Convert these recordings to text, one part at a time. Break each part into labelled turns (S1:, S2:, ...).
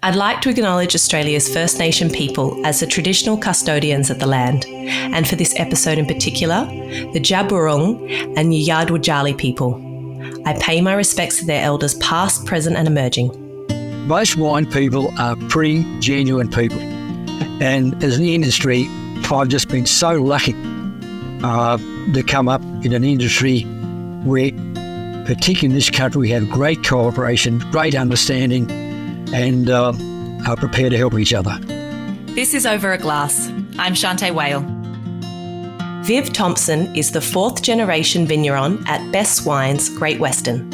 S1: I'd like to acknowledge Australia's First Nation people as the traditional custodians of the land, and for this episode in particular, the Djab-Wurrung and Yardwujali people. I pay my respects to their elders past, present and emerging.
S2: Most wine people are pretty genuine people. And as an industry, I've just been so lucky to come up in an industry where, particularly in this country, we have great cooperation, great understanding, and are prepared to help each other.
S3: This is Over a Glass. I'm Shanteh Wale.
S1: Viv Thompson is the fourth generation vigneron at Best Wines Great Western.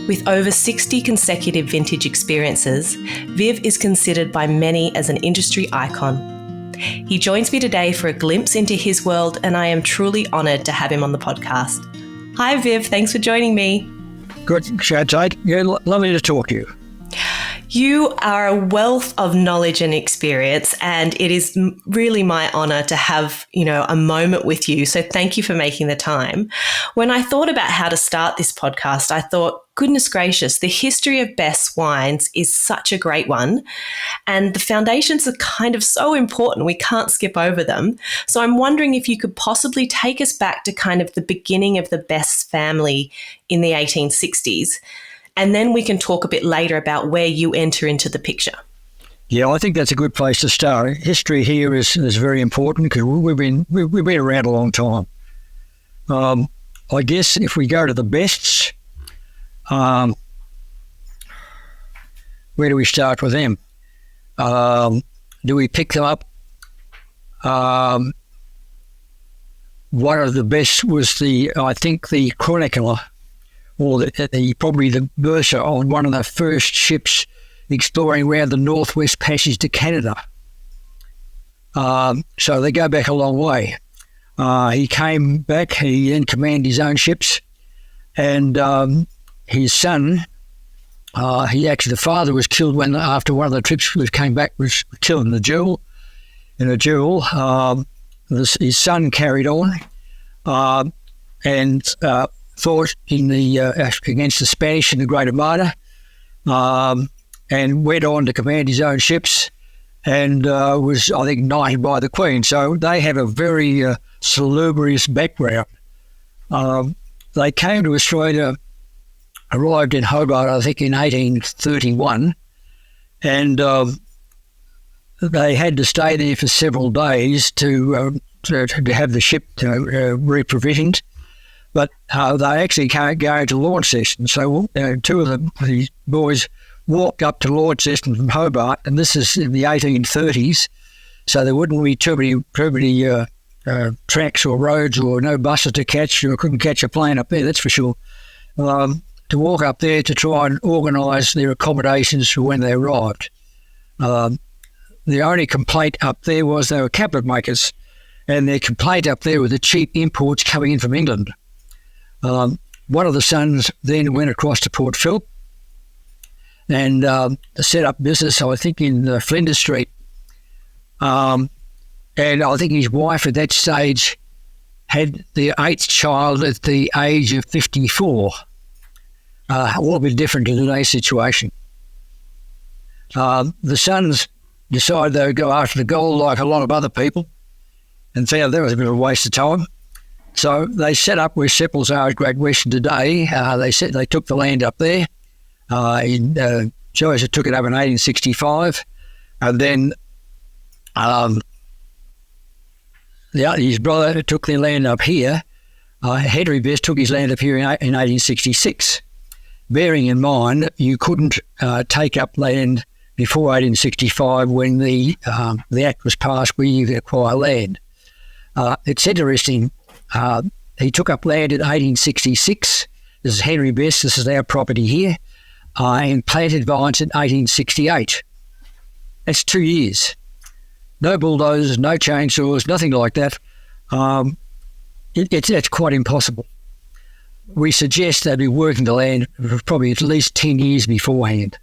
S1: With over 60 consecutive vintage experiences, Viv is considered by many as an industry icon. He joins me today for a glimpse into his world, and I am truly honoured to have him on the podcast. Hi Viv, thanks for joining me.
S2: Good, Shanteh. Yeah, lovely to talk to you.
S1: You are a wealth of knowledge and experience, and it is really my honour to have, a moment with you. So thank you for making the time. When I thought about how to start this podcast, I thought, goodness gracious, the history of Best Wines is such a great one. And the foundations are kind of so important. We can't skip over them. So I'm wondering if you could possibly take us back to kind of the beginning of the Best family in the 1860s. And then we can talk a bit later about where you enter into the picture.
S2: Yeah, I think that's a good place to start. History here is very important because we've been around a long time. I guess if we go to the Bests, where do we start with them? Do we pick them up? One of the best was the chronicler, or probably the bursar on one of the first ships exploring around the Northwest Passage to Canada. So they go back a long way. He came back, he then commanded his own ships, and his son, the father was killed after one of the trips he came back, was killed in a duel. His son carried on and fought in against the Spanish in the Great Armada, and went on to command his own ships, and was, I think, knighted by the Queen. So they have a very salubrious background. They came to Australia, arrived in Hobart, I think, in 1831, and they had to stay there for several days to have the ship reprovisioned. But they actually can't go to Launceston. So two of these boys walked up to Launceston from Hobart, and this is in the 1830s. So there wouldn't be too many tracks or roads or no buses to catch. You couldn't catch a plane up there, that's for sure. To walk up there to try and organise their accommodations for when they arrived. The only complaint up there was they were cabinet makers, and their complaint up there were the cheap imports coming in from England. One of the sons then went across to Port Phillip and set up business, I think, in Flinders Street. And I think his wife at that stage had the 8th child at the age of 54. A little bit different to today's situation. The sons decided they would go after the gold like a lot of other people, and found that was a bit of a waste of time. So they set up where Seppels are at Great Western today. They took the land up there. Joseph took it up in 1865, and then his brother took their land up here. Henry Best took his land up here in 1866. Bearing in mind, you couldn't take up land before 1865 when the Act was passed where you could acquire land. It's interesting. He took up land in 1866. This is Henry Best. This is our property here. And planted vines in 1868. That's 2 years. No bulldozers, no chainsaws, nothing like that. It's quite impossible. We suggest they'd be working the land for probably at least 10 years beforehand.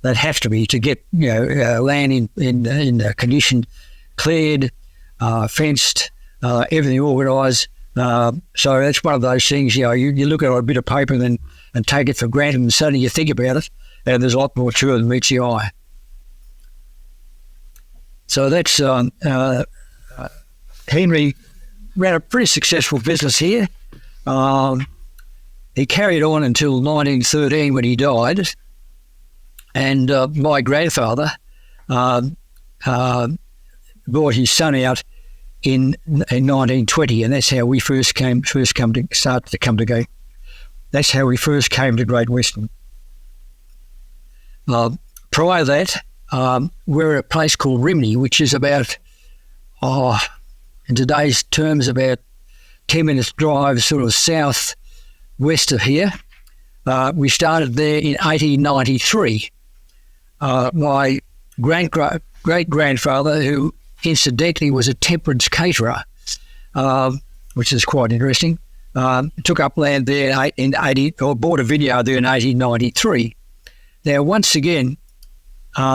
S2: They'd have to be to get land in condition, cleared, fenced, everything organised. So that's one of those things, you look at a bit of paper and take it for granted, and suddenly you think about it, and there's a lot more to it than meets the eye. So that's Henry ran a pretty successful business here. He carried on until 1913 when he died, and my grandfather brought his son out in 1920, and that's how we That's how we first came to Great Western. Prior to that, we're at a place called Rimney, which is about, in today's terms, about 10 minutes drive sort of south-west of here. We started there in 1893. My great-grandfather, who incidentally was a temperance caterer, which is quite interesting, took up land there bought a vineyard there in 1893. Now, once again,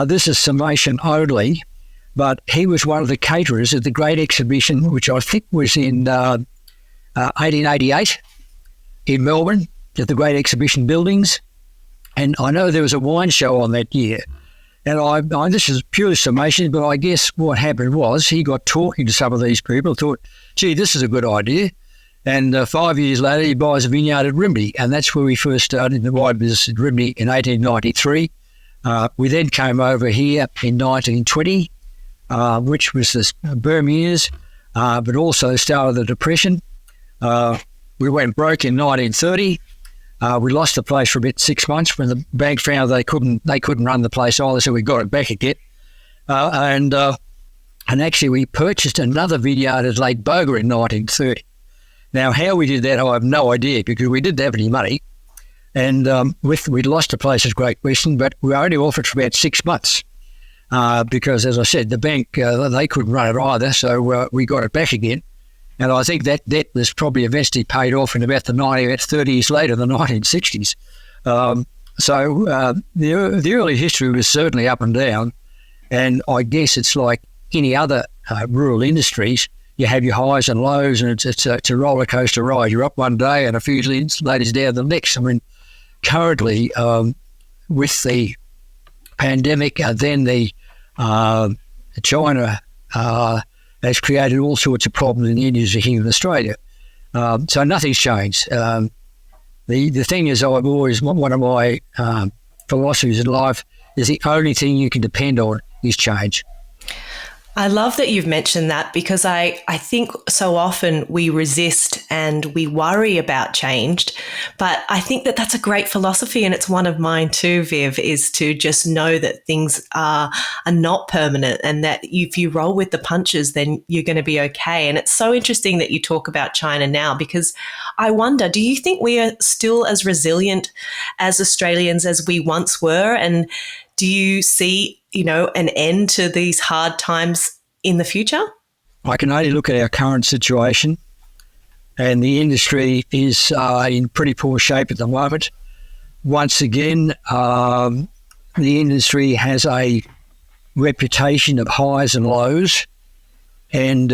S2: this is summation only, but he was one of the caterers at the Great Exhibition, which I think was in 1888 in Melbourne, at the Great Exhibition buildings. And I know there was a wine show on that year. And this is purely summation, but I guess what happened was he got talking to some of these people, thought, gee, this is a good idea. And 5 years later, he buys a vineyard at Rimney, and that's where we first started the wine business at Rimney in 1893. We then came over here in 1920, which was the boom years, but also the start of the Depression. We went broke in 1930. We lost the place for about 6 months when the bank found they couldn't run the place either, so we got it back again. And actually, we purchased another vineyard at Lake Boga in 1930. Now, how we did that, I have no idea, because we didn't have any money. And we'd lost the place at Great Western, but we were only offered for about 6 months because, as I said, the bank, they couldn't run it either, so we got it back again. And I think that debt was probably eventually paid off in about 30 years later, the 1960s. So the early history was certainly up and down. And I guess it's like any other rural industries. You have your highs and lows, and it's a roller coaster ride. You're up one day and a few years later it's down the next. I mean, currently with the pandemic, then the China has created all sorts of problems in the industry here in Australia. So nothing's changed. The thing is, I've always, one of my philosophies in life is the only thing you can depend on is change.
S1: I love that you've mentioned that, because I think so often we resist and we worry about change, but I think that that's a great philosophy, and it's one of mine too, Viv, is to just know that things are not permanent, and that if you roll with the punches, then you're going to be okay. And it's so interesting that you talk about China now, because I wonder, do you think we are still as resilient as Australians as we once were? And do you see, an end to these hard times in the future?
S2: I can only look at our current situation, and the industry is in pretty poor shape at the moment. Once again, the industry has a reputation of highs and lows, and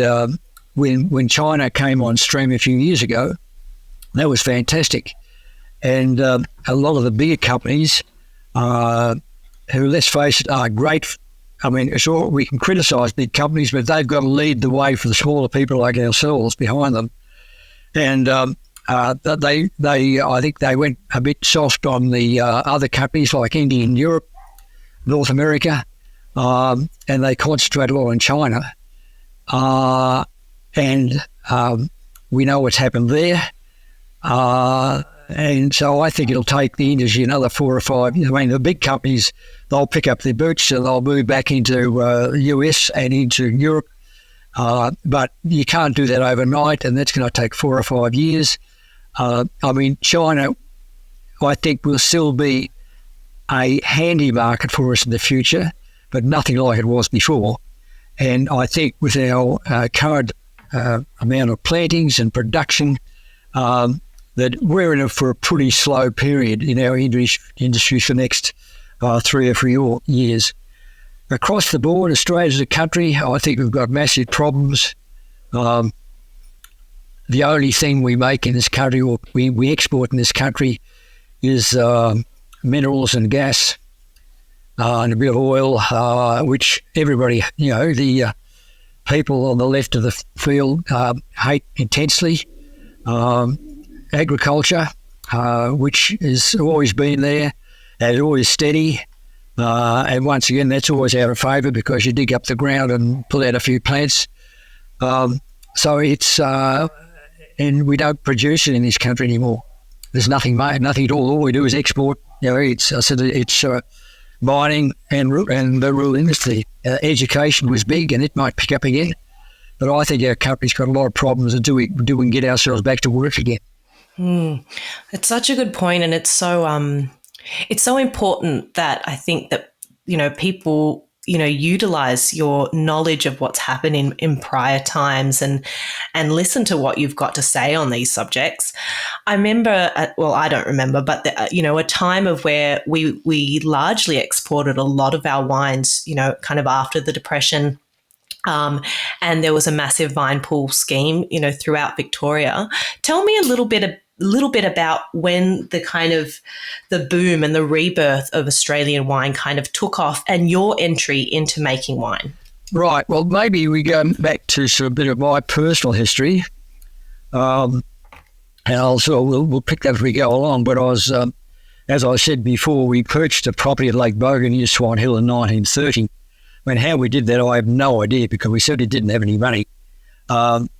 S2: when China came on stream a few years ago, that was fantastic. And a lot of the bigger companies who, let's face it, are great. I mean, sure, we can criticise big companies, but they've got to lead the way for the smaller people like ourselves behind them. And I think they went a bit soft on the other companies like India and Europe, North America, and they concentrated a lot on China. And we know what's happened there. And so I think it'll take the industry another 4 or 5 years. I mean, the big companies, they'll pick up their boots and they'll move back into the US and into Europe. But you can't do that overnight, and that's going to take 4 or 5 years. I mean, China, I think, will still be a handy market for us in the future, but nothing like it was before. And I think with our current amount of plantings and production, that we're in for a pretty slow period in our industry for the next 3 or 4 years. Across the board, Australia as a country, I think we've got massive problems. The only thing we make in this country, or we export in this country, is minerals and gas. and a bit of oil, which everybody, the people on the left of the field hate intensely. Agriculture, which has always been there, and always steady. And once again, that's always out of favour because you dig up the ground and pull out a few plants. So it's, and we don't produce it in this country anymore. There's nothing made, nothing at all. All we do is export. It's mining and the rural industry. Education was big, and it might pick up again. But I think our country's got a lot of problems until we can get ourselves back to work again.
S1: It's such a good point, and it's so important that I think that people utilize your knowledge of what's happened in prior times and listen to what you've got to say on these subjects. I remember, I don't remember, but a time of where we largely exported a lot of our wines, kind of after the Depression. And there was a massive vine pool scheme, throughout Victoria. Tell me a little bit about when the kind of the boom and the rebirth of Australian wine kind of took off and your entry into making wine.
S2: Right. Well, maybe we go back to sort of a bit of my personal history, and also we'll pick that as we go along. But I was, as I said before, we purchased a property at Lake Bogan near Swan Hill in 1930. How we did that, I have no idea because we certainly didn't have any money. Soon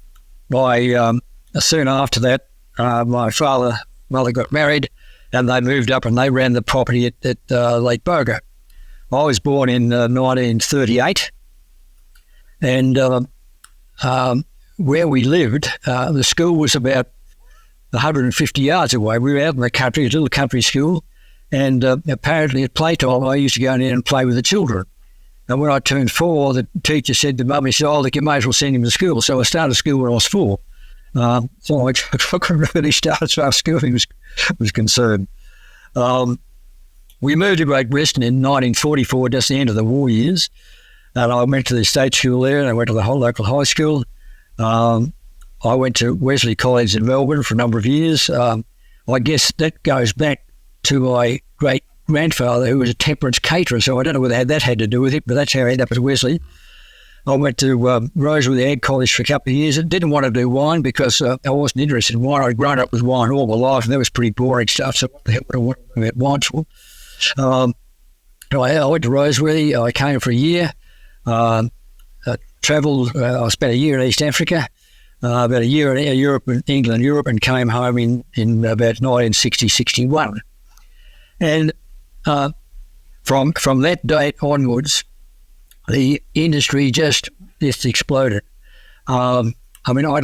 S2: after that, my mother got married, and they moved up and they ran the property at Lake Bogan. I was born in 1938, and where we lived, the school was about 150 yards away. We were out in the country, a little country school, and apparently at playtime I used to go in there and play with the children. And when I turned 4, the teacher said to Mum, he said, look, you may as well send him to school. So I started school when I was 4. So I couldn't really start as far as schooling was concerned. We moved to Great Western in 1944, just the end of the war years. And I went to the state school there, and I went to the whole local high school. I went to Wesley College in Melbourne for a number of years. I guess that goes back to my great-grandfather, who was a temperance caterer, so I don't know whether that had to do with it, but that's how I ended up at Wesley. I went to Rosewood Ag College for a couple of years. I didn't want to do wine because I wasn't interested in wine. I'd grown up with wine all my life, and that was pretty boring stuff, so what the hell would I want to do about wine for? I went to Rosewood. I came for a year. Travelled. I spent a year in East Africa, about a year in Europe, and came home in about 1960-61. And from that date onwards, the industry just exploded. I'd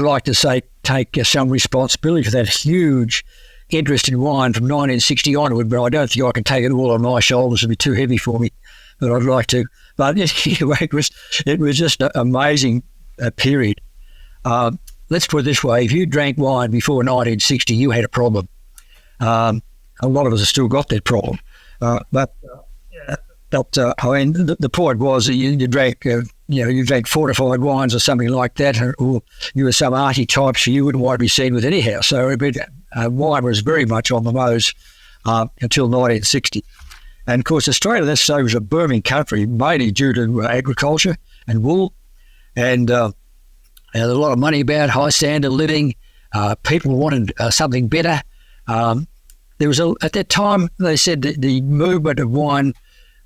S2: like to take some responsibility for that huge interest in wine from 1960 onward, but I don't think I can take it all on my shoulders. It'd be too heavy for me, but I'd like to. But anyway, it was just an amazing period. Let's put it this way. If you drank wine before 1960, you had a problem. A lot of us have still got that problem. But the point was that you drank fortified wines or something like that, or you were some arty type, so you wouldn't want to be seen with anyhow. So wine was very much on the nose until 1960. And of course, Australia, that stage was a booming country, mainly due to agriculture and wool, and a lot of money about high standard living. People wanted something better. There was at that time, they said that the movement of wine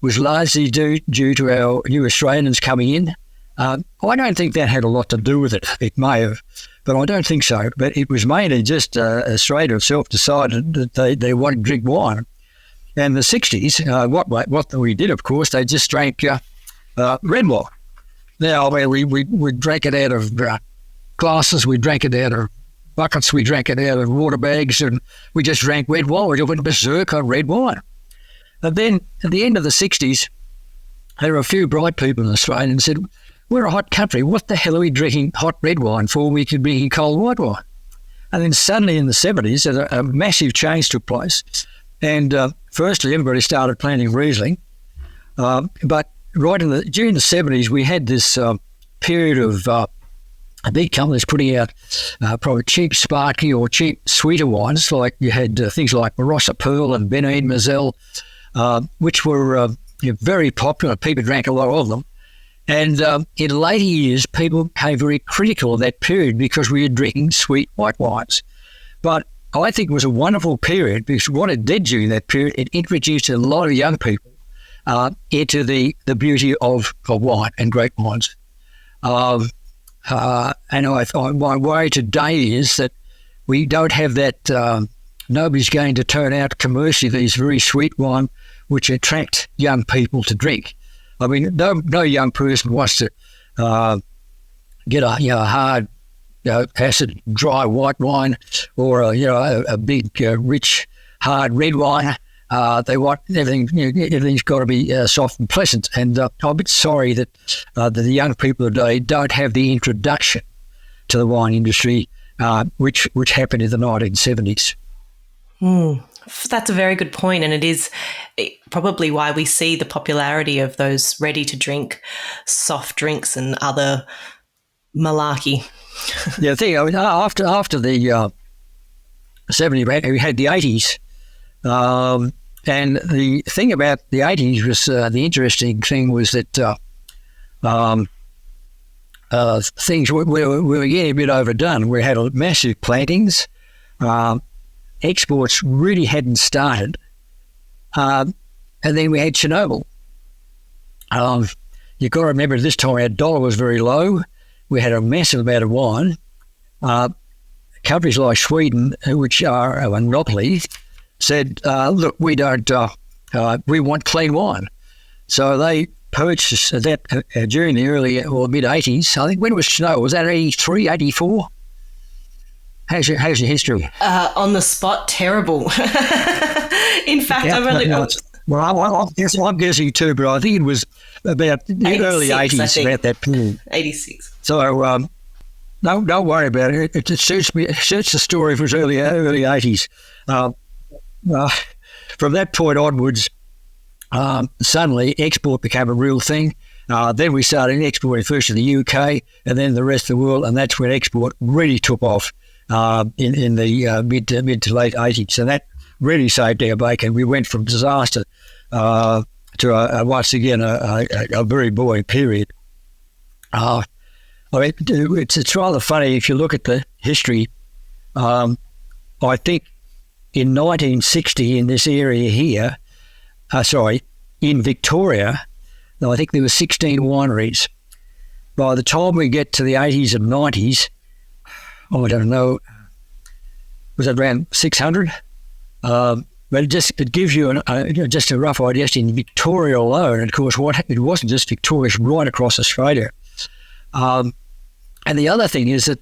S2: was largely due to our new Australians coming in. I don't think that had a lot to do with it. It may have, but I don't think so. But it was mainly just Australia itself decided that they wanted to drink wine. And the 60s, what we did, of course, they just drank red wine. Now, we drank it out of glasses, we drank it out of buckets, we drank it out of water bags, and we just drank red wine. We went berserk on red wine. And then at the end of the 60s, there were a few bright people in Australia and said, we're a hot country. What the hell are we drinking hot red wine for? We could be drinking cold white wine. And then suddenly in the 70s, a massive change took place. And firstly, everybody started planting Riesling. But during the 70s, we had this period of big companies putting out probably cheap sparkly or cheap sweeter wines. Like you had things like Barossa Pearl and Benin Moselle, which were very popular. People drank a lot of them. And in later years, people became very critical of that period because we were drinking sweet white wines. But I think it was a wonderful period because what it did during that period, it introduced a lot of young people into the beauty of wine and great wines. And my worry today is that we don't have that. Nobody's going to turn out commercially these very sweet wine which attract young people to drink. I mean, no young person wants to get a hard, acid, dry white wine or a big, rich, hard red wine. They want everything. Everything's got to be soft and pleasant. And I'm a bit sorry that the young people today don't have the introduction to the wine industry, which happened in the 1970s.
S1: That's a very good point, and it is probably why we see the popularity of those ready-to-drink soft drinks and other malarkey.
S2: Yeah, the thing, I mean, after the 70s, we had the 80s, and the thing about the 80s was the interesting thing was that things were getting a bit overdone. We had massive plantings. Exports really hadn't started. And then we had Chernobyl. You've got to remember this time our dollar was very low. We had a massive amount of wine. Countries like Sweden, which are a monopoly, said, look, we don't, we want clean wine. So they purchased that during the early or mid-80s. I think, when was Chernobyl? Was that 83, 84? How's your history?
S1: On the spot, terrible. In fact,
S2: yeah,
S1: I've only...
S2: Well, I'm guessing too, but I think it was about the early 80s, about that period.
S1: 86.
S2: So don't worry about it. It suits me. It suits the story for early 80s. From that point onwards, suddenly export became a real thing. Then we started exporting first to the UK and then the rest of the world, and that's when export really took off in the mid to late 80s. And that really saved our bacon. We went from disaster to once again a very buoyant period. I mean, it's rather funny if you look at the history. I think in 1960 in this area here, in Victoria, I think there were 16 wineries. By the time we get to the 80s and 90s, I don't know, was it around 600? But it gives you just a rough idea. Just in Victoria alone, and of course, it wasn't just Victoria; it's right across Australia. And the other thing is that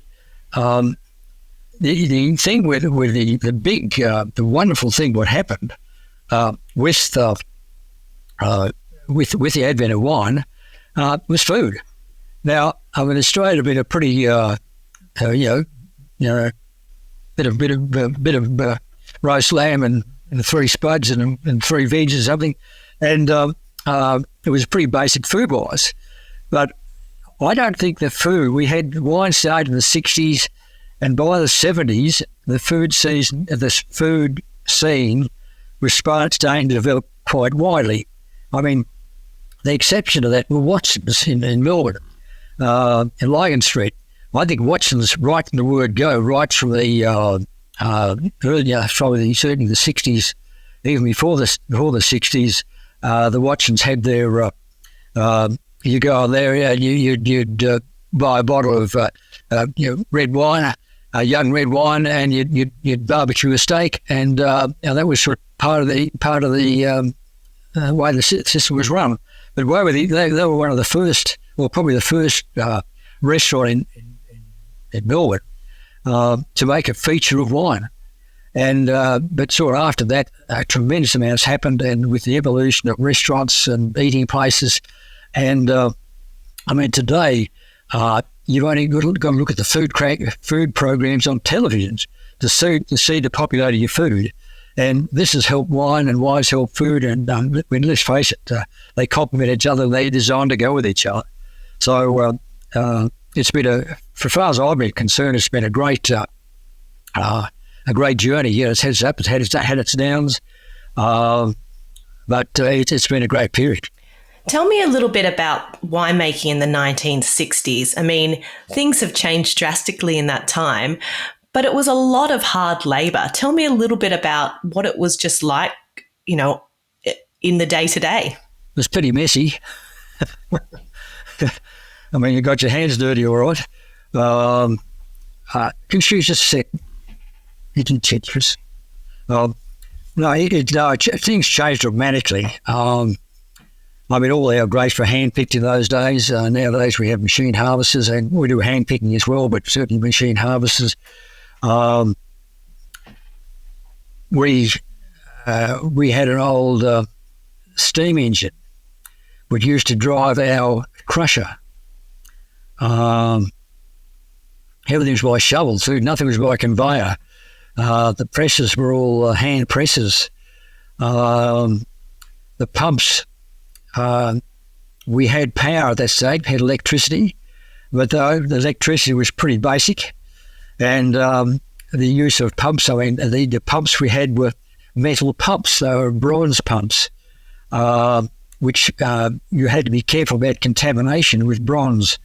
S2: the thing with the big, the wonderful thing what happened with the advent of wine was food. Now, I mean, Australia had been a pretty, bit of roast lamb and 3 spuds and 3 veggies or something, and it was pretty basic food-wise. But I don't think the food, we had wine started in the 60s, and by the 70s, the food scene was starting to develop quite widely. I mean, the exception to that were Watson's in Melbourne, in Lygon Street. I think Watson's, right from the word go, right from the earlier, probably certainly the 60s, even before the 60s, the Watsons had their, you go there, you'd buy a bottle of red wine, young red wine, and you'd barbecue a steak, and that was sort of part of the way the system was run. But they were one of the first, or probably the first restaurant in Melbourne to make a feature of wine. And but sort of after that, tremendous amounts happened, and with the evolution of restaurants and eating places, and I mean today you've only got to look at the food programs on televisions to see the popularity of food, and this has helped wine, and wine's helped food, and let's face it, they complement each other. They're designed to go with each other. So it's been for far as I've been concerned, it's been a great journey. Yeah, it's had its ups, had its downs, but But it's been a great period.
S1: Tell me a little bit about winemaking in the 1960s. I mean, things have changed drastically in that time, but it was a lot of hard labour. Tell me a little bit about what it was just like, you know, in the day-to-day.
S2: It was pretty messy. I mean, you got your hands dirty, all right. Can she just sit? It's intense. Things changed dramatically. I mean, all our grapes were hand-picked in those days. Nowadays we have machine harvesters, and we do hand-picking as well, but certainly machine harvesters. We had an old steam engine which used to drive our crusher. Everything was by shovel too. Nothing was by conveyor. The presses were all hand presses. The pumps, we had power at that stage, had electricity, but though the electricity was pretty basic, and the use of pumps, I mean, the pumps we had were metal pumps. They were bronze pumps, which you had to be careful about contamination with bronze,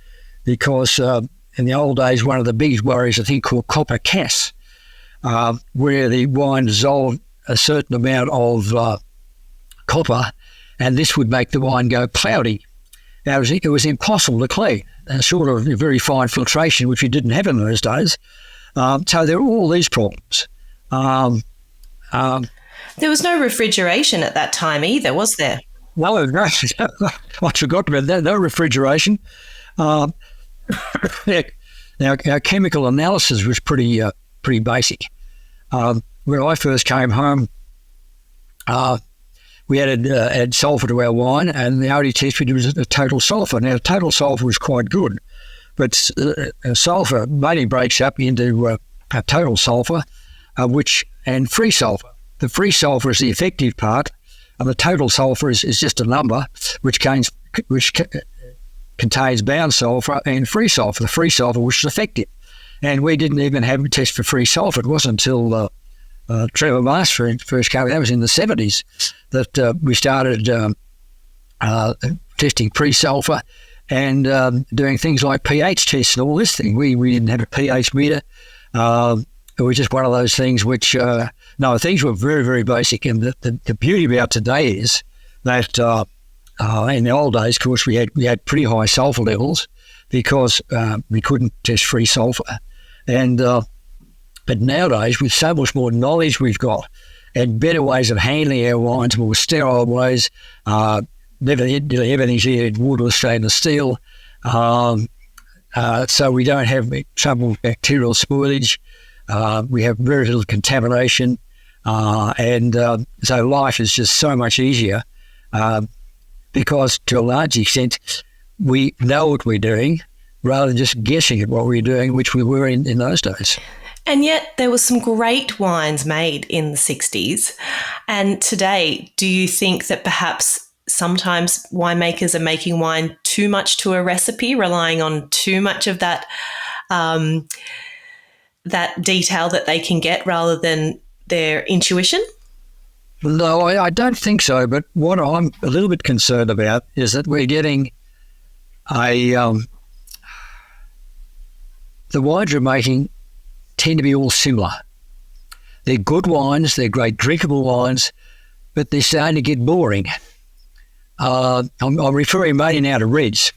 S2: because in the old days, one of the biggest worries, I think, called copper cas, where the wine dissolved a certain amount of copper, and this would make the wine go cloudy. Now, it was impossible to clean, a sort of very fine filtration, which we didn't have in those days. So there were all these problems.
S1: There was no refrigeration at that time either, was there?
S2: No, I forgot about that. No refrigeration. Our chemical analysis was pretty basic. When I first came home, we added sulphur to our wine, and the only test we did was a total sulphur. Now, total sulphur was quite good, but sulphur mainly breaks up into a total sulphur, and free sulphur. The free sulphur is the effective part, and the total sulphur is just a number which contains bound sulphur and free sulphur. The free sulphur was effective, and we didn't even have a test for free sulphur. It wasn't until Trevor Master first came. That was in the 70s that we started testing pre-sulphur and doing things like pH tests and all this thing. We didn't have a pH meter. It was just one of those things which, things were very, very basic. And the beauty about today is that in the old days, of course, we had pretty high sulphur levels because we couldn't test free sulphur. And but nowadays, with so much more knowledge we've got and better ways of handling our wines, more sterile ways, everything's either wood or stainless steel, so we don't have trouble with bacterial spoilage. We have very little contamination, and so life is just so much easier because, to a large extent, we know what we're doing rather than just guessing at what we're doing, which we were in those days.
S1: And yet there were some great wines made in the 60s. And today, do you think that perhaps sometimes winemakers are making wine too much to a recipe, relying on too much of that that detail that they can get rather than their intuition?
S2: No, I don't think so. But what I'm a little bit concerned about is that we're getting the wines we're making tend to be all similar. They're good wines, they're great drinkable wines, but they're starting to get boring. I'm referring mainly now to reds.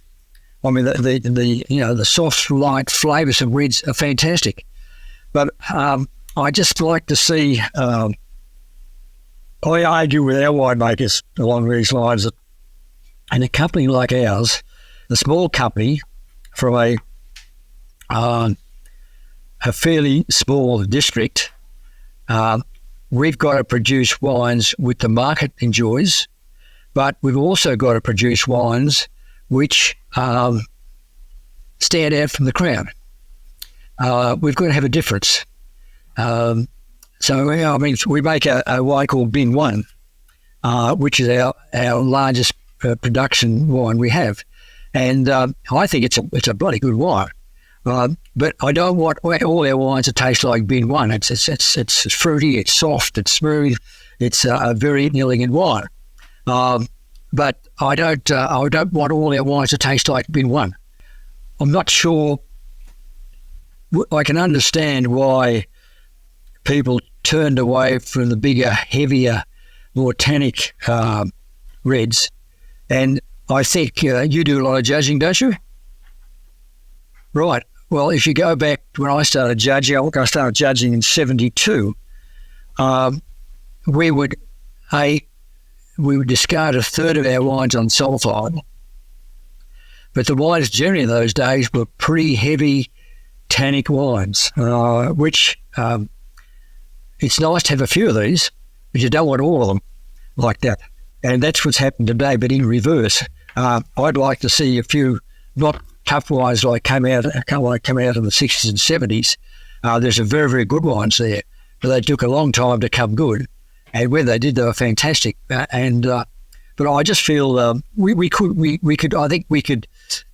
S2: I mean, the soft, light flavours of reds are fantastic. But I just like to see, I argue with our winemakers along these lines that in a company like ours, a small company from a fairly small district, we've got to produce wines which the market enjoys, but we've also got to produce wines which stand out from the crowd. We've got to have a difference. We make a wine called Bin 1, which is our largest production wine we have. And I think it's a bloody good wine. But I don't want all our wines to taste like Bin 1. It's fruity, it's soft, it's smooth, it's a very elegant wine. but I don't want all our wines to taste like bin one. I'm not sure. I can understand why people turned away from the bigger, heavier, more tannic reds. And I think you do a lot of judging, don't you? Right. Well, if you go back to when I started judging, I started judging in 72, we would discard a third of our wines on sulphide. But the wines generally in those days were pretty heavy, tannic wines, which it's nice to have a few of these, but you don't want all of them like that. And that's what's happened today, but in reverse. I'd like to see a few, not tough wines like came out in the 60s and 70s. There's some very, very good wines there, but they took a long time to come good. And when they did, they were fantastic. But I just feel we could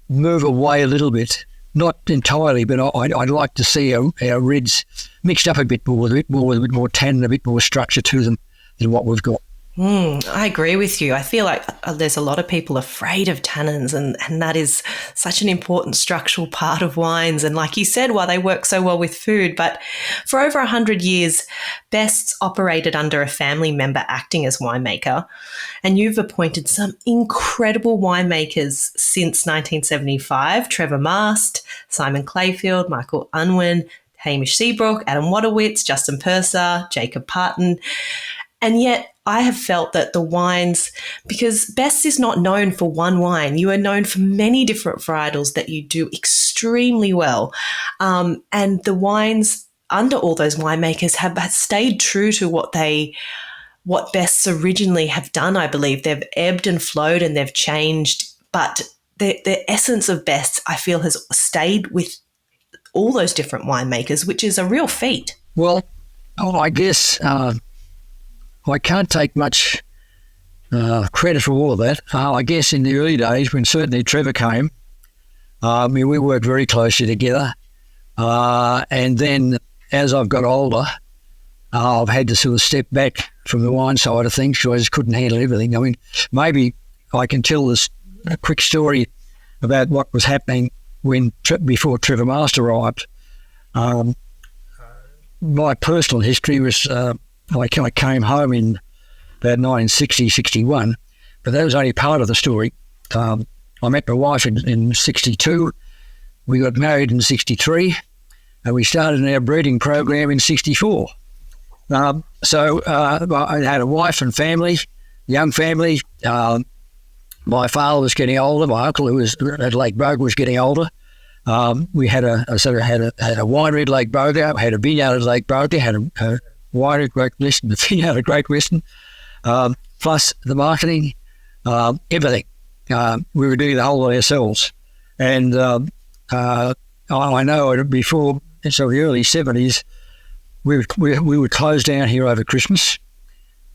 S2: move away a little bit, not entirely, but I'd like to see our reds mixed up a bit more, with a bit more tannin, a bit more structure to them than what we've got.
S1: I agree with you. I feel like there's a lot of people afraid of tannins, and that is such an important structural part of wines. And like you said, why they work so well with food. But for over 100 years, Best's operated under a family member acting as winemaker. And you've appointed some incredible winemakers since 1975. Trevor Mast, Simon Clayfield, Michael Unwin, Hamish Seabrook, Adam Wadowitz, Justin Purser, Jacob Parton. And yet I have felt that the wines, because Best is not known for one wine, you are known for many different varietals that you do extremely well. And the wines under all those winemakers have stayed true to what Best's originally have done, I believe. They've ebbed and flowed and they've changed, but the essence of Best, I feel, has stayed with all those different winemakers, which is a real feat.
S2: Well, I guess I can't take much credit for all of that. I guess in the early days, when certainly Trevor came, we worked very closely together. And then as I've got older, I've had to sort of step back from the wine side of things because I just couldn't handle everything. I mean, maybe I can tell this a quick story about what was happening before Trevor Mast arrived. My personal history was I came home in about 1960, 61, but that was only part of the story. I met my wife in 62. We got married in 63, and we started our breeding program in 64. So I had a wife and family, young family. My father was getting older. My uncle, who was at Lake Boga, was getting older. We had a winery at Lake Boga, had a vineyard at Lake Boga, had a winery at Great Western, the vineyard at Great Western, plus the marketing, everything. We were doing the whole lot ourselves. And I know before, so the early 70s, we would close down here over Christmas,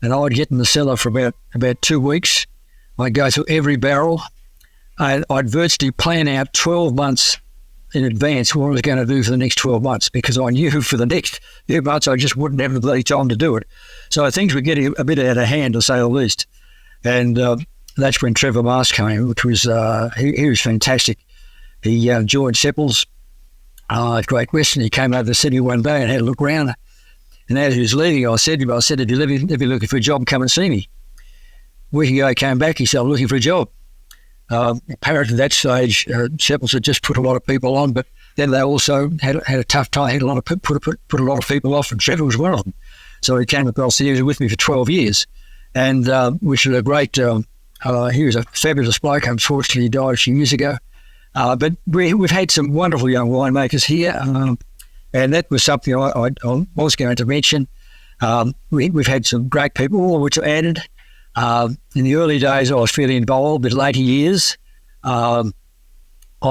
S2: and I would get in the cellar for about 2 weeks. I'd go through every barrel. I'd virtually plan out 12 months in advance what I was going to do for the next 12 months because I knew for the next few months I just wouldn't have the bloody time to do it. So things were getting a bit out of hand, to say the least. And that's when Trevor Mast came, which was, he was fantastic. He joined Seppels at Great Western. He came over to the city one day and had a look around. And as he was leaving, I said to him, if you're looking for a job, come and see me. A week ago, he came back, he said, I'm looking for a job. Apparently at that stage, Seppels had just put a lot of people on, but then they also had a tough time, had a lot of put a lot of people off, and Trevor was one of them. So he came across here, he was with me for 12 years, and which was a great, he was a fabulous bloke. Unfortunately, he died a few years ago. But we've had some wonderful young winemakers here, and that was something I was going to mention. We've had some great people, all of which are added. In the early days, I was fairly involved, but later years, I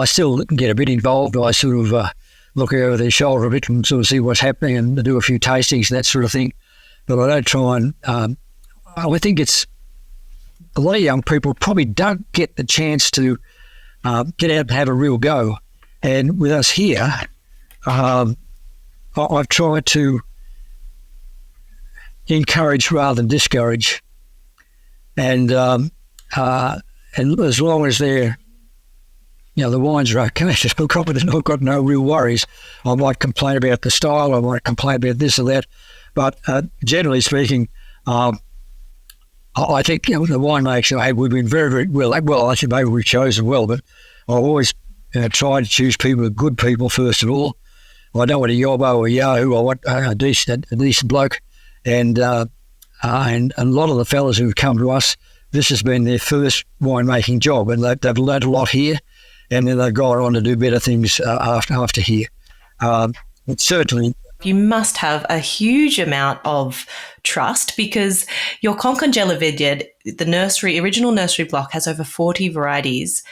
S2: still get a bit involved. I sort of look over their shoulder a bit and sort of see what's happening and do a few tastings and that sort of thing. But I don't try and, I think it's a lot of young people probably don't get the chance to get out and have a real go. And with us here, I've tried to encourage rather than discourage. and as long as they're, the wines are okay, I've got no real worries. I might complain about the style, I might complain about this or that, but generally speaking, I think the winemakers I had, we've been very, very well. Well, I should maybe we've chosen well, but I always try to choose people, good people first of all. I don't want a yobbo or yahoo. I want a decent bloke, and a lot of the fellas who've come to us, this has been their first winemaking job, and they've learned a lot here, and then they've gone on to do better things after here. But certainly,
S1: you must have a huge amount of trust because your Concongela vineyard, the original nursery block, has over 40 varieties,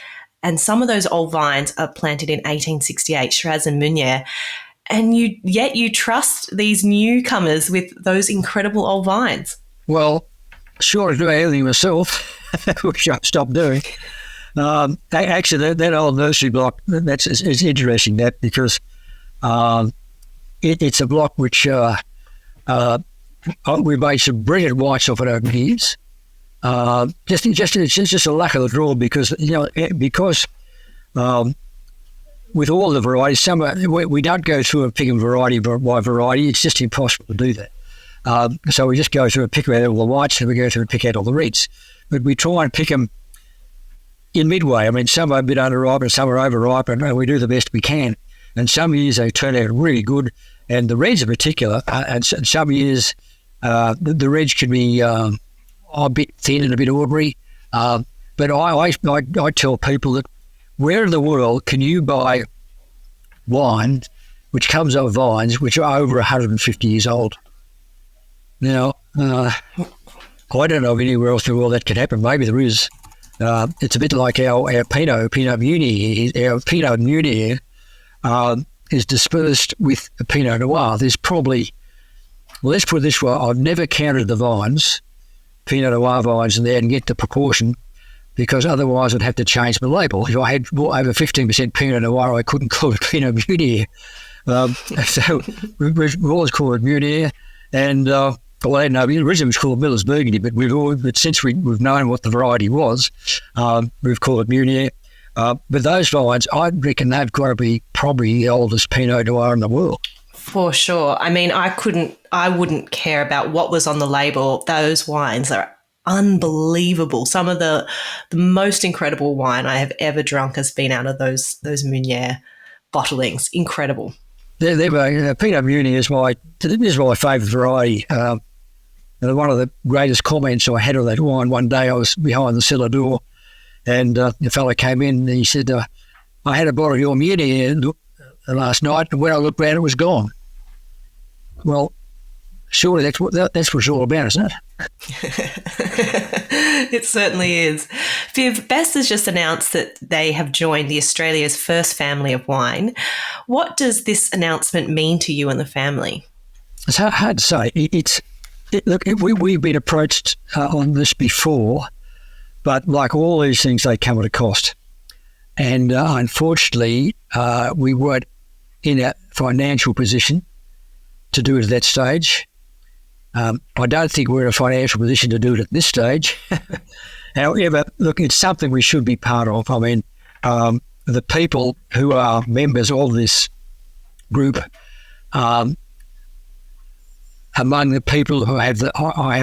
S1: and some of those old vines are planted in 1868, Shiraz and Meunier, and yet you trust these newcomers with those incredible old vines.
S2: Well, sure, I do everything myself, which I've stopped doing. Actually, that old nursery block, it's interesting that because it's a block which we made some brilliant whites off it over the years. It's just a luck of the draw because with all the varieties, we don't go through and pick them variety by variety. It's just impossible to do that. So we just go through and pick out all the whites, and we go through and pick out all the reds. But we try and pick them in midway. I mean, some are a bit underripe and some are overripe, and we do the best we can. And some years they turn out really good, and the reds in particular. And some years the reds can be a bit thin and a bit ordinary. But I tell people that where in the world can you buy wine which comes off vines which are over 150 years old? Now, I don't know of anywhere else in the world that can happen. Maybe there is. It's a bit like our Pinot Meunier. Our Pinot Meunier is dispersed with a Pinot Noir. There's probably, let's put it this way, I've never counted the vines, Pinot Noir vines in there, and get the proportion, because otherwise I'd have to change my label. If I had over 15% Pinot Noir, I couldn't call it Pinot Meunier. So we've always called it Meunier, and originally it was called Miller's Burgundy, but since we've known what the variety was, we've called it Meunier. But those vines, I reckon they've got to be probably the oldest Pinot Noir in the world.
S1: For sure. I mean, I wouldn't care about what was on the label. Those wines are unbelievable. Some of the most incredible wine I have ever drunk has been out of those Meunier bottlings. Incredible.
S2: Pinot Meunier is my favourite variety. And one of the greatest comments I had on that wine, one day I was behind the cellar door, and the fellow came in and he said, I had a bottle of your Meunier last night, and when I looked around, it was gone. Well, surely that's what it's all about, isn't it?
S1: It certainly is. Viv, Best has just announced that they have joined the Australia's first family of wine. What does this announcement mean to you and the family?
S2: It's hard to say. We've been approached on this before, but like all these things, they come at a cost. And unfortunately, we weren't in a financial position to do it at that stage. I don't think we're in a financial position to do it at this stage. However, look, it's something we should be part of. I mean, the people who are members of this group, among the people who I have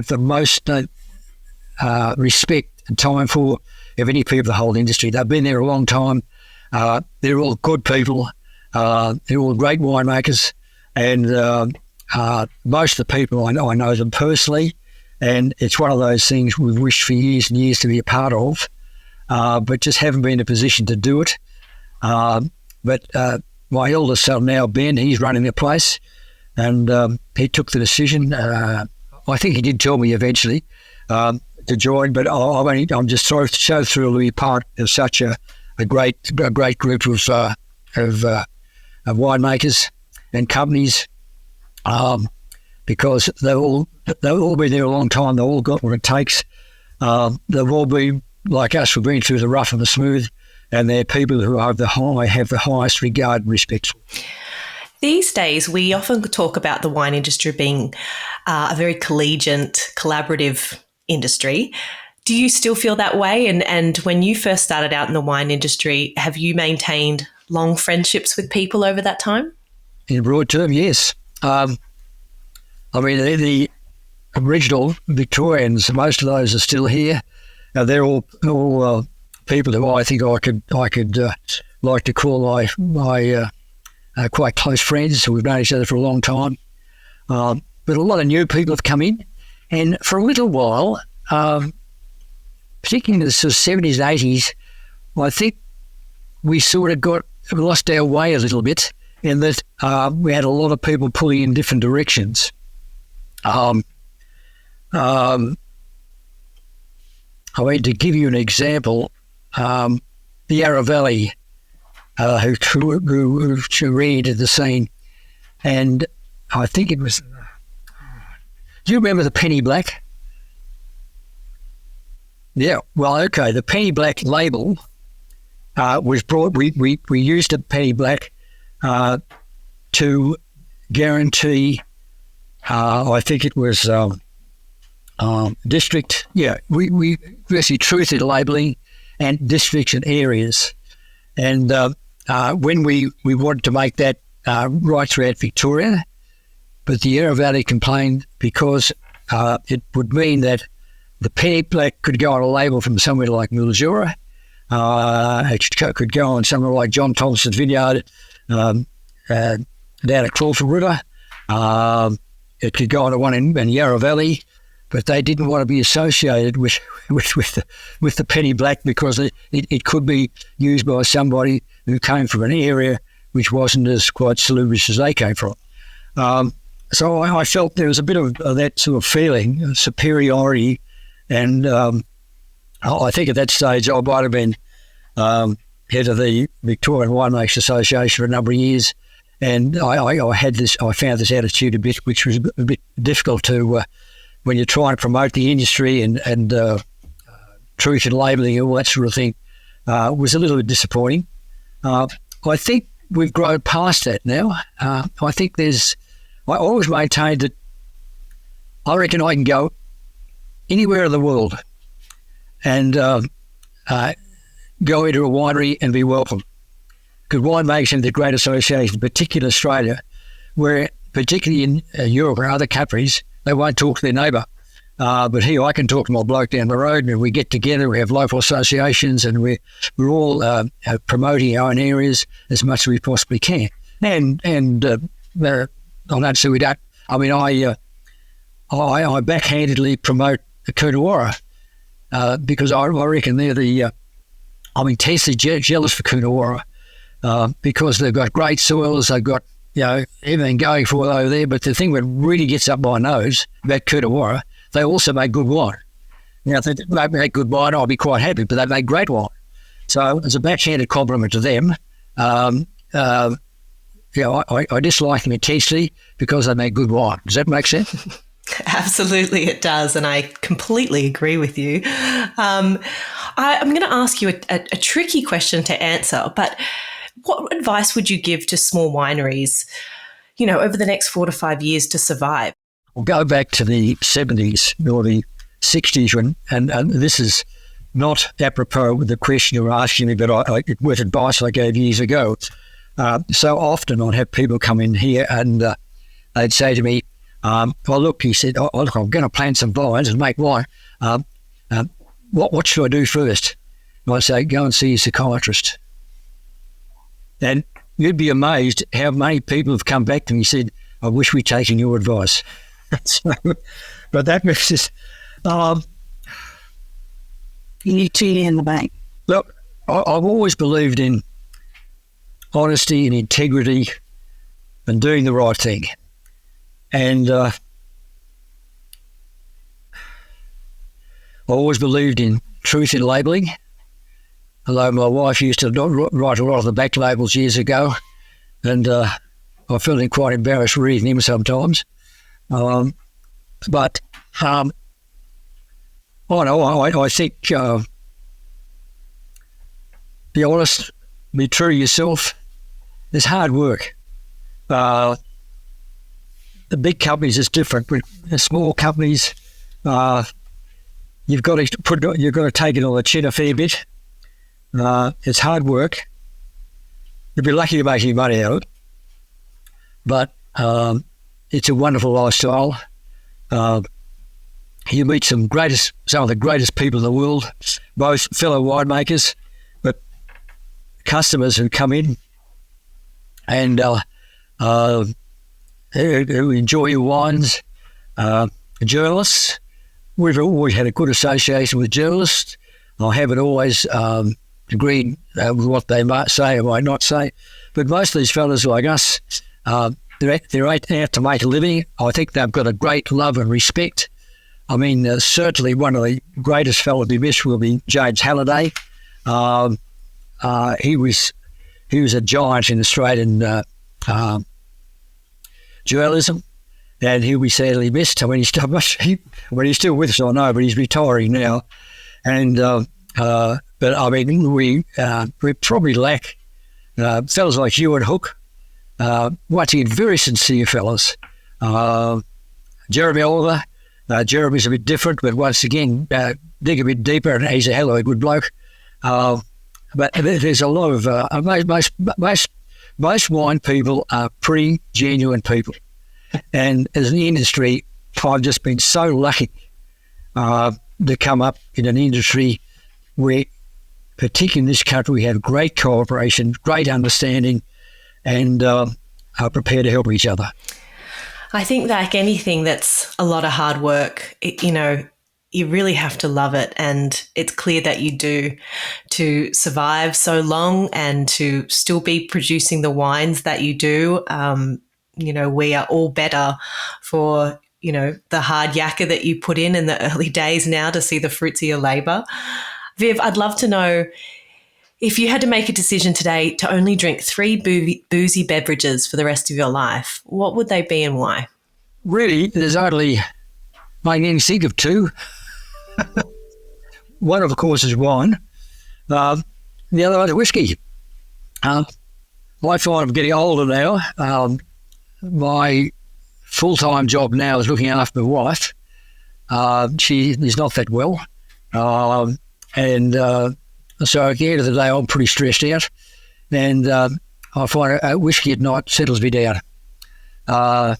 S2: the most respect and time for of any people in the whole industry. They've been there a long time. They're all good people. They're all great winemakers, and most of the people I know them personally, and it's one of those things we've wished for years and years to be a part of, but just haven't been in a position to do it. But my eldest son now, Ben, he's running the place, and he took the decision. I think he did tell me eventually to join, but I'm just so thrilled to be part of such a great group of winemakers and companies, because they've all been there a long time. They've all got what it takes. They've all been like us. We've been through the rough and the smooth, and they're people who have the highest regard and respect for.
S1: These days, we often talk about the wine industry being a very collegiate, collaborative industry. Do you still feel that way? And when you first started out in the wine industry, have you maintained long friendships with people over that time?
S2: In broad term, yes. I mean, the original Victorians, most of those are still here. They're all people who I think I could like to call my quite close friends who we've known each other for a long time. But a lot of new people have come in, and for a little while, particularly in the sort of 70s and 80s, I think we sort of lost our way a little bit in that we had a lot of people pulling in different directions. I mean, to give you an example, the Yarra Valley, who re-entered the scene, and I think it was. Do you remember the Penny Black? Yeah. Well, okay. The Penny Black label was brought. We used a Penny Black to guarantee. I think it was district. Yeah. We basically truth in labelling and districts and areas, and when we wanted to make that right throughout Victoria. But the Yarra Valley complained because it would mean that the Penny Black could go on a label from somewhere like Mildura. It could go on somewhere like John Thompson's vineyard down at Crawford River. It could go on to one in Yarra Valley, but they didn't want to be associated with the Penny Black because it could be used by somebody who came from an area which wasn't as quite salubrious as they came from. So I felt there was a bit of that sort of feeling of superiority, and I think at that stage I might have been head of the Victorian Winemakers Association for a number of years, and I found this attitude a bit, which was a bit difficult to when you're trying to promote the industry and truth in labelling and all that sort of thing. Was a little bit disappointing. I think we've grown past that now. I think I always maintained that I reckon I can go anywhere in the world and go into a winery and be welcome. Because winemakers in the Great Association, particularly in Australia, where particularly in Europe or other countries, they won't talk to their neighbour. But here I can talk to my bloke down the road, and we get together, we have local associations, and we're all promoting our own areas as much as we possibly can. And I don't say we don't. I mean, I backhandedly promote the Coonawarra because I reckon they're I'm intensely jealous for Coonawarra because they've got great soils, they've got everything going for it over there. But the thing that really gets up my nose about Coonawarra, they also make good wine. Now, if they don't make good wine, I'll be quite happy, but they make great wine. So it's a backhanded compliment to them. I dislike them intensely because they make good wine. Does that make sense?
S1: Absolutely, it does, and I completely agree with you. I'm going to ask you a tricky question to answer, but what advice would you give to small wineries, over the next 4 to 5 years to survive?
S2: We'll go back to the 70s or the 60s, and this is not apropos with the question you were asking me, but it was advice I gave years ago. So often I'd have people come in here and they'd say to me, well, look, he said, look, I'm going to plant some vines and make wine. What should I do first? And I'd say, go and see a psychiatrist. And you'd be amazed how many people have come back to me and said, I wish we'd taken your advice. But that was just...
S4: you need to in the bank.
S2: Look, I've always believed in honesty and integrity and doing the right thing. And I always believed in truth in labelling, although my wife used to write a lot of the back labels years ago, and I felt quite embarrassed reading them sometimes. I think be honest, be true to yourself. It's hard work. The big companies is different. The small companies, you've got to take it on the chin a fair bit. It's hard work. You'll be lucky to make any money out of it, but it's a wonderful lifestyle. You meet some of the greatest people in the world, both fellow winemakers, but customers who come in and who enjoy your wines. Journalists, we've always had a good association with journalists. I haven't always agreed with what they might say or might not say, but most of these fellas like us, they're out to make a living. I think they've got a great love and respect. I mean, certainly one of the greatest fellows to be missed will be James Halliday. He was a giant in Australian journalism, and he'll be sadly missed. I mean, he's still with us, I know, but he's retiring now. And but I mean, we probably lack fellas like you and Hook. Once again, very sincere fellas. Jeremy Oliver. Jeremy's a bit different, but once again, dig a bit deeper, and he's a hell of a good bloke. But there's a lot of most wine people are pretty genuine people, and as an industry, I've just been so lucky to come up in an industry where, particularly in this country, we have great cooperation, great understanding, and are prepared to help each other.
S1: I think like anything that's a lot of hard work, you really have to love it. And it's clear that you do, to survive so long and to still be producing the wines that you do. We are all better for, the hard yakka that you put in the early days now to see the fruits of your labour. Viv, I'd love to know, if you had to make a decision today to only drink 3 boozy beverages for the rest of your life, what would they be and why?
S2: Really, there's only, I can think of 2. One, of course, is wine. The other one is whiskey. I find I'm getting older now. My full-time job now is looking after my wife. She is not that well. So at the end of the day, I'm pretty stressed out, and I find whiskey at night settles me down. They're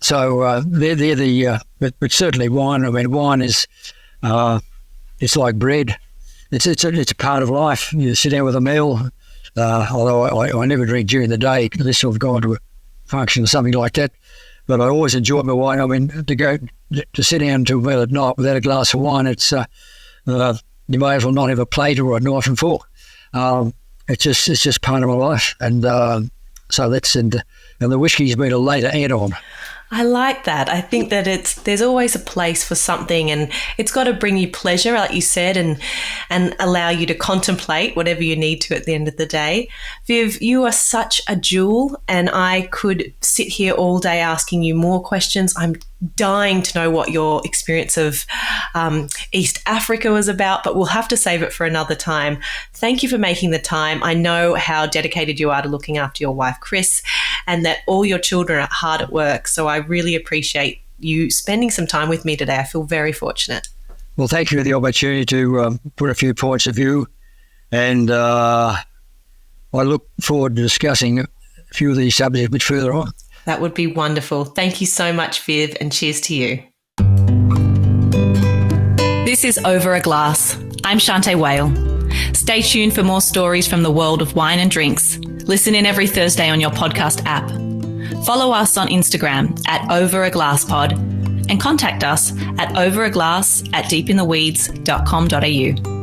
S2: the, but certainly wine. I mean, wine is, it's like bread. It's a part of life. You sit down with a meal, although I never drink during the day unless I've gone to a function or something like that. But I always enjoy my wine. I mean, to sit down to a meal at night without a glass of wine, it's you may as well not have a plate or a knife and fork. It's just part of my life, and so that's and the whiskey's been a later add-on.
S1: I like that. I think that there's always a place for something, and it's got to bring you pleasure, like you said, and allow you to contemplate whatever you need to at the end of the day. Viv, you are such a jewel, and I could sit here all day asking you more questions. I'm dying to know what your experience of East Africa was about, but we'll have to save it for another time. Thank you for making the time. I know how dedicated you are to looking after your wife, Chris, and that all your children are hard at work. So I really appreciate you spending some time with me today. I feel very fortunate.
S2: Well, thank you for the opportunity to put a few points of view, and I look forward to discussing a few of these subjects a bit further on.
S1: That would be wonderful. Thank you so much, Viv, and cheers to you.
S3: This is Over a Glass. I'm Shanteh Wale. Stay tuned for more stories from the world of wine and drinks. Listen in every Thursday on your podcast app. Follow us on Instagram at overaglasspod and contact us at overaglass@deepintheweeds.com.au.